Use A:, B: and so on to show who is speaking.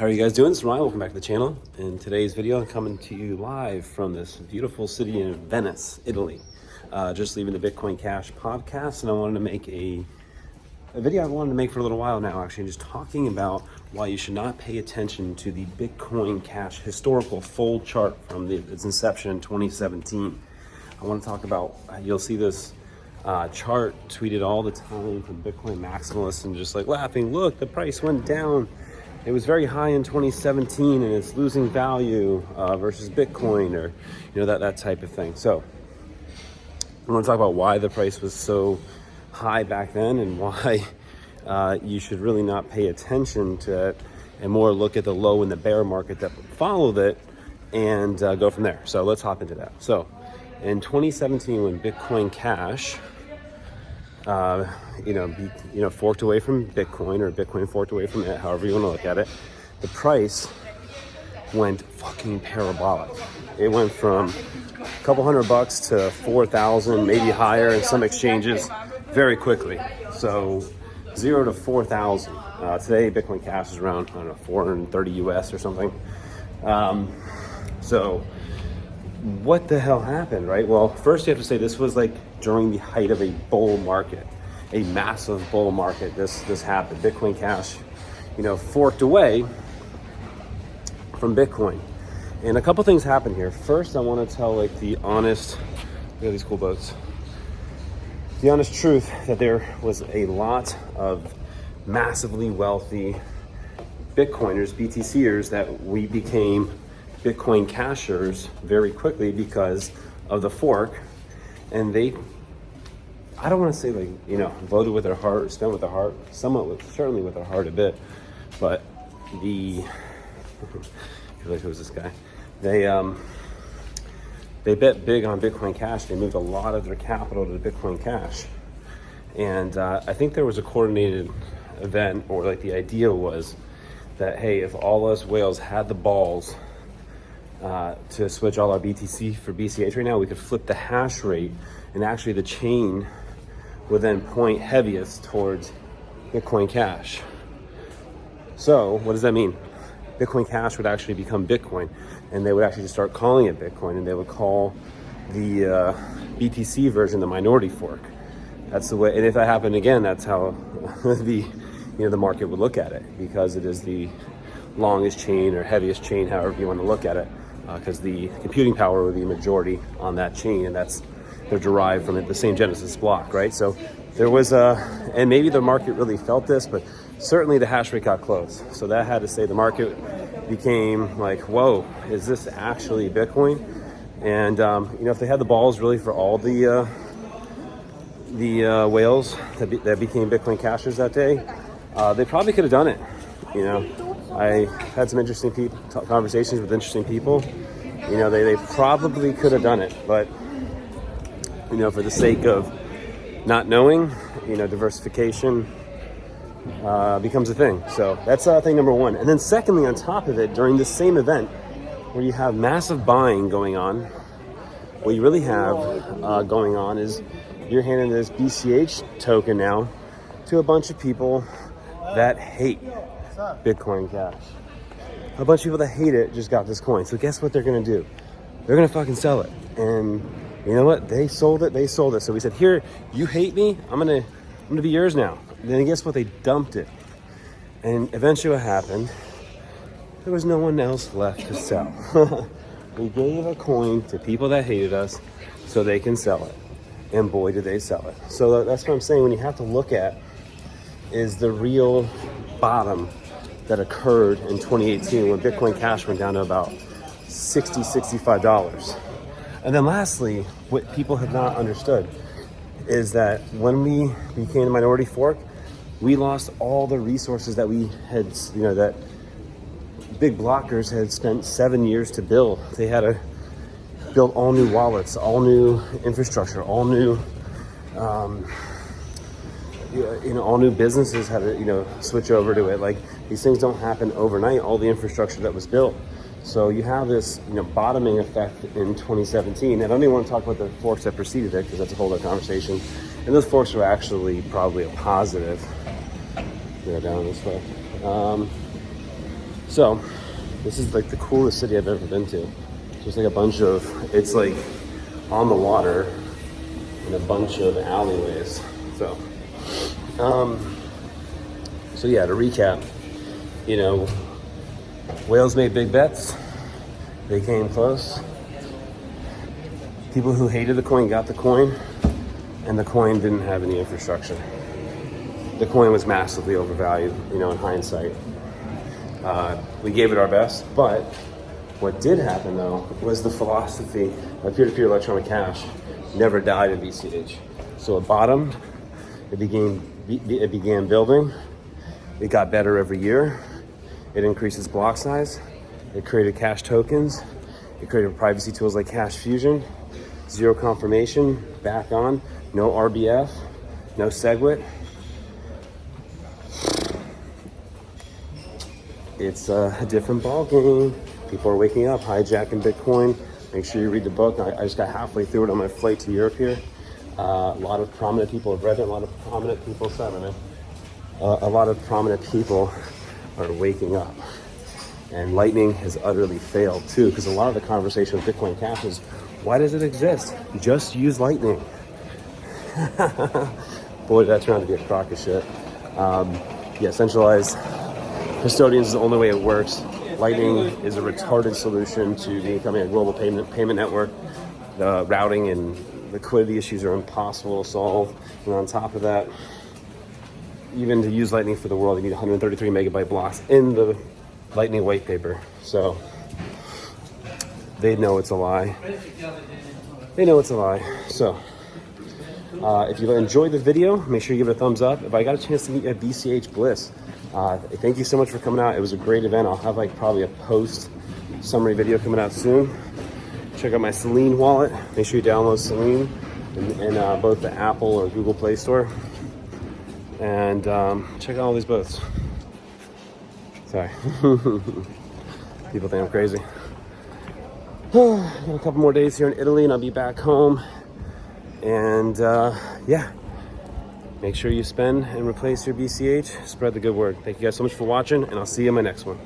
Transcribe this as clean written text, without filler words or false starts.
A: How are you guys doing? It's Ryan. Welcome back to the channel. In today's video, I'm coming to you live from this beautiful city in Venice, Italy. Just leaving the Bitcoin Cash podcast, and I wanted to make a video I've wanted to make for a little while now, actually, just talking about why you should not pay attention to the Bitcoin Cash historical full chart from its inception in 2017. I want to talk about, you'll see this chart tweeted all the time from Bitcoin maximalists and just like laughing, look, the price went down. It was very high in 2017 and it's losing value versus Bitcoin, or that type of thing. So I want to talk about why the price was so high back then and why you should really not pay attention to it and more look at the low in the bear market that followed it and go from there. So let's hop into that. So in 2017, when Bitcoin Cash forked away from Bitcoin, or Bitcoin forked away from it, however you want to look at it, the price went fucking parabolic. It went from a couple $100 to 4,000, maybe higher in some exchanges, very quickly. So 0 to 4,000. Today, Bitcoin Cash is around, 430 US or something. So what the hell happened, right? Well, first you have to say this was like during the height of a bull market, a massive bull market. This happened. Bitcoin Cash, forked away from Bitcoin. And a couple things happened here. First, I want to tell look at these cool boats. The honest truth that there was a lot of massively wealthy Bitcoiners, BTCers, that we became Bitcoin cashers very quickly because of the fork. And they, I don't want to say voted with their heart, or spent with their heart, certainly with their heart a bit, but I feel like who's this guy? They bet big on Bitcoin Cash. They moved a lot of their capital to the Bitcoin Cash. And I think there was a coordinated event, or like the idea was that, hey, if all us whales had the balls to switch all our BTC for BCH right now, we could flip the hash rate, and actually the chain would then point heaviest towards Bitcoin Cash. So what does that mean? Bitcoin Cash would actually become Bitcoin, and they would actually just start calling it Bitcoin, and they would call the BTC version the minority fork. That's the way, and if that happened again, that's how the market would look at it, because it is the longest chain or heaviest chain, however you want to look at it, because the computing power would be a majority on that chain, and they're derived from the same Genesis block, right? So there was and maybe the market really felt this, but certainly the hash rate got close. So that had to say the market became like, whoa, is this actually Bitcoin? And if they had the balls really for all the whales that became Bitcoin cashers that day, they probably could have done it. I had some interesting conversations with interesting people. They probably could have done it, but for the sake of not knowing, diversification becomes a thing. So that's thing number one. And then secondly, on top of it, during the same event where you have massive buying going on, what you really have going on is you're handing this BCH token now to a bunch of people that hate Bitcoin Cash. A bunch of people that hate it just got this coin. So guess what they're going to do? They're going to fucking sell it. And you know what? They sold it. So we said, here, you hate me. I'm going to be yours now. And then guess what? They dumped it. And eventually what happened? There was no one else left to sell. We gave a coin to people that hated us so they can sell it. And boy, did they sell it. So that's what I'm saying. When you have to look at is the real bottom that occurred in 2018 when Bitcoin Cash went down to about $60, $65. And then lastly, what people have not understood is that when we became the minority fork, we lost all the resources that we had, that big blockers had spent 7 years to build. They had to build all new wallets, all new infrastructure, all new, all new businesses had to, switch over to it. Like, these things don't happen overnight, all the infrastructure that was built. So you have this, bottoming effect in 2017. And I don't even want to talk about the forks that preceded it, because that's a whole other conversation. And those forks were actually probably a positive. Go down this way. So this is like the coolest city I've ever been to. Just like a bunch of, it's like on the water in a bunch of alleyways. So, so yeah, to recap, you know, whales made big bets. They came close. People who hated the coin got the coin, and the coin didn't have any infrastructure. The coin was massively overvalued, you know, in hindsight. We gave it our best, but what did happen though was the philosophy of peer-to-peer electronic cash never died in BCH. So it bottomed, it began building, it got better every year, it increased its block size, it created cash tokens, it created privacy tools like Cash Fusion, zero confirmation, back on, no RBF, no SegWit. It's a different ball game. People are waking up, hijacking Bitcoin. Make sure you read the book. I just got halfway through it on my flight to Europe here. A lot of prominent people have read it. A lot of prominent people, a lot of prominent people are waking up. And Lightning has utterly failed too, because a lot of the conversation with Bitcoin Cash is, why does it exist? Just use Lightning. Boy, did that turn out to be a crock of shit. Yeah, centralized custodians is the only way it works. Lightning is a retarded solution to becoming a global payment network. The routing and liquidity issues are impossible to solve. And on top of that, even to use Lightning for the world, you need 133 megabyte blocks in the Lightning white paper. So they know it's a lie. They know it's a lie. So if you enjoyed the video, make sure you give it a thumbs up. If I got a chance to meet you at BCH Bliss, thank you so much for coming out. It was a great event. I'll have like probably a post summary video coming out soon. Check out my Selene wallet. Make sure you download Selene in both the Apple or Google Play Store. And check out all these booths. Sorry. People think I'm crazy. Got a couple more days here in Italy and I'll be back home. And yeah, make sure you spend and replace your BCH. Spread the good word. Thank you guys so much for watching, and I'll see you in my next one.